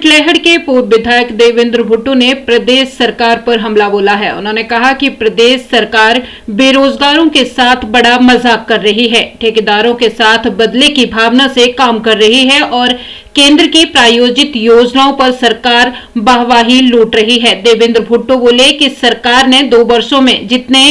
कुटलेहड़ के पूर्व विधायक देवेंद्र भुट्टो ने प्रदेश सरकार पर हमला बोला है। उन्होंने कहा कि प्रदेश सरकार बेरोजगारों के साथ बड़ा मजाक कर रही है, ठेकेदारों के साथ बदले की भावना से काम कर रही है और केंद्र की प्रायोजित योजनाओं पर सरकार वाहवाही लूट रही है। देवेंद्र भुट्टो बोले कि सरकार ने 2 वर्षों में जितने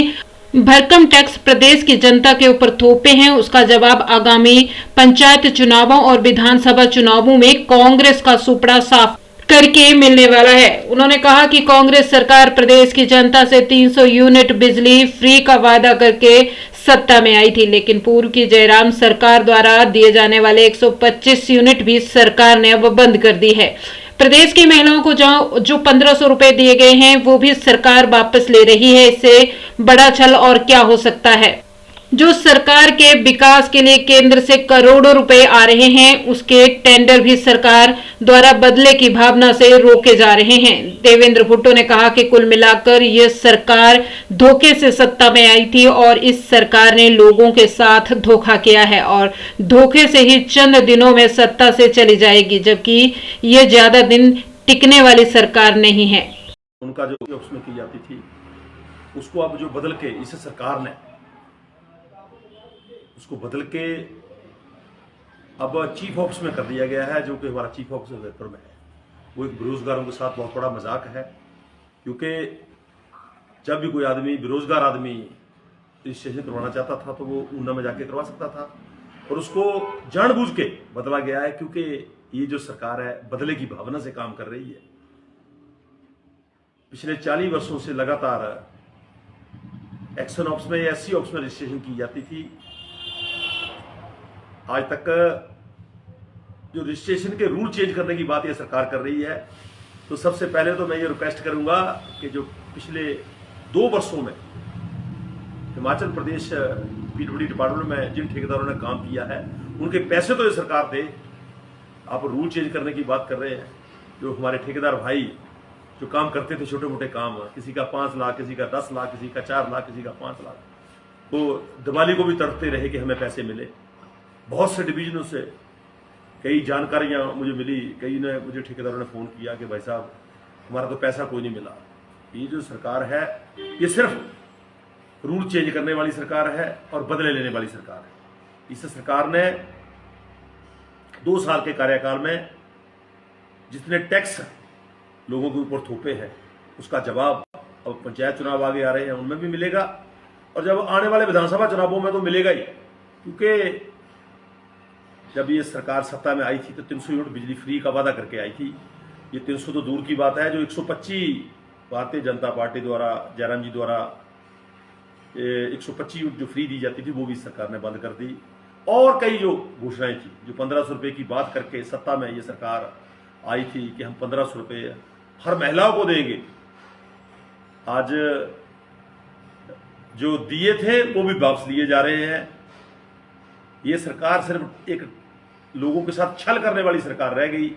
भरकम टैक्स प्रदेश की जनता के ऊपर थोपे हैं, उसका जवाब आगामी पंचायत चुनावों और विधानसभा चुनावों में कांग्रेस का सुपड़ा साफ करके मिलने वाला है। उन्होंने कहा कि कांग्रेस सरकार प्रदेश की जनता से 300 यूनिट बिजली फ्री का वादा करके सत्ता में आई थी, लेकिन पूर्व की जयराम सरकार द्वारा दिए जाने वाले 125 यूनिट भी सरकार ने अब बंद कर दी है। प्रदेश की महिलाओं को जो 1500 रुपए दिए गए हैं वो भी सरकार वापस ले रही है। इससे बड़ा छल और क्या हो सकता है। जो सरकार के विकास के लिए केंद्र से करोड़ों रुपए आ रहे हैं, उसके टेंडर भी सरकार द्वारा बदले की भावना से रोके जा रहे हैं। देवेंद्र भुट्टो ने कहा कि कुल मिलाकर यह सरकार धोखे से सत्ता में आई थी और इस सरकार ने लोगों के साथ धोखा किया है और धोखे से ही चंद दिनों में सत्ता से चली जाएगी, जबकि ये ज्यादा दिन टिकने वाली सरकार नहीं है। उनका जो उसमें की जाती थी उसको अब जो बदल के इस सरकार ने उसको बदल के अब चीफ ऑफिस में कर दिया गया है, जो कि हमारा चीफ ऑफिस जयपुर में है। वो एक बेरोजगारों के साथ बहुत बड़ा मजाक है, क्योंकि जब भी कोई आदमी बेरोजगार आदमी रजिस्ट्रेशन करवाना चाहता था तो वो ऊना में जाके करवा सकता था, और उसको जानबूझ के बदला गया है, क्योंकि ये जो सरकार है बदले की भावना से काम कर रही है। पिछले 40 वर्षों से लगातार एक्शन ऑफिस में या एससी ऑफिस में रजिस्ट्रेशन की जाती थी। आज तक जो रजिस्ट्रेशन के रूल चेंज करने की बात यह सरकार कर रही है, तो सबसे पहले तो मैं ये रिक्वेस्ट करूंगा कि जो पिछले 2 वर्षों में हिमाचल प्रदेश पीडब्ल्यूडी डिपार्टमेंट में जिन ठेकेदारों ने काम किया है उनके पैसे तो ये सरकार दे। आप रूल चेंज करने की बात कर रहे हैं। जो हमारे ठेकेदार भाई जो काम करते थे छोटे मोटे काम, किसी का 5 लाख, किसी का 10 लाख, किसी का 4 लाख, किसी का 5 लाख, तो दिवाली को भी तड़पते रहे कि हमें पैसे मिले। बहुत से डिवीजनों से कई जानकारियां मुझे मिली, कई ने मुझे ठेकेदारों ने फ़ोन किया कि भाई साहब हमारा तो पैसा कोई नहीं मिला। ये जो सरकार है ये सिर्फ रूल चेंज करने वाली सरकार है और बदले लेने वाली सरकार है। इस सरकार ने 2 साल के कार्यकाल में जितने टैक्स लोगों के ऊपर थोपे हैं उसका जवाब अब पंचायत चुनाव आगे आ रहे हैं उनमें भी मिलेगा, और जब आने वाले विधानसभा चुनावों में तो मिलेगा ही। क्योंकि जब ये सरकार सत्ता में आई थी तो 300 यूनिट बिजली फ्री का वादा करके आई थी। ये 300 तो दूर की बात है, जो 125 भारतीय जनता पार्टी द्वारा जयराम जी द्वारा 125 यूनिट जो फ्री दी जाती थी वो भी सरकार ने बंद कर दी। और कई जो घोषणाएं थी, जो 1500 रुपये की बात करके सत्ता में ये सरकार आई थी कि हम 1500 रुपये हर महिलाओं को देंगे, आज जो दिए थे वो भी वापस लिए जा रहे हैं। ये सरकार सिर्फ एक लोगों के साथ छल करने वाली सरकार रह गई,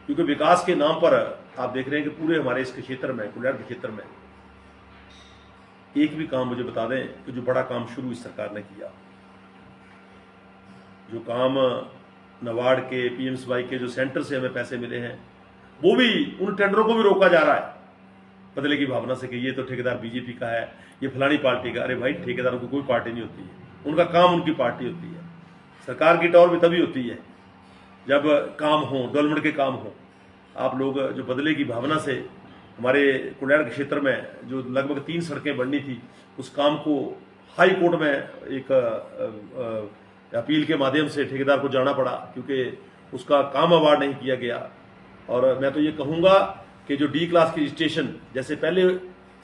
क्योंकि विकास के नाम पर आप देख रहे हैं कि पूरे हमारे इसके क्षेत्र में, कुटलेहड़ के क्षेत्र में एक भी काम मुझे बता दें कि जो बड़ा काम शुरू इस सरकार ने किया। जो काम नबार्ड के, पीएमसीवाई के जो सेंटर से हमें पैसे मिले हैं वो भी, उन टेंडरों को भी रोका जा रहा है बदले की भावना से कि ये तो ठेकेदार बीजेपी का है, ये फलानी पार्टी का। अरे भाई, ठेकेदारों की कोई पार्टी नहीं होती है, उनका काम उनकी पार्टी होती है। सरकार की टॉर भी तभी होती है जब काम हो, डेवलपमेंट के काम हो। आप लोग जो बदले की भावना से हमारे कुटलेहड़ के क्षेत्र में जो लगभग 3 सड़कें बननी थी, उस काम को हाई कोर्ट में एक अपील के माध्यम से ठेकेदार को जाना पड़ा, क्योंकि उसका काम अवार्ड नहीं किया गया। और मैं तो ये कहूँगा कि जो डी क्लास की रजिस्ट्रेशन जैसे पहले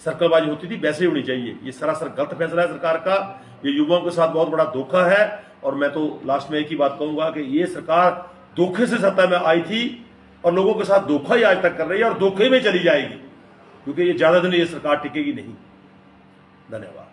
सर्कलबाजी होती थी वैसे ही होनी चाहिए। ये सरासर गलत फैसला है सरकार का, ये युवाओं के साथ बहुत बड़ा धोखा है। और मैं तो लास्ट में एक ही बात कहूँगा कि ये सरकार धोखे से सत्ता में आई थी और लोगों के साथ धोखा ही आज तक कर रही है और धोखे में चली जाएगी, क्योंकि ये ज़्यादा दिन ये सरकार टिकेगी नहीं। धन्यवाद।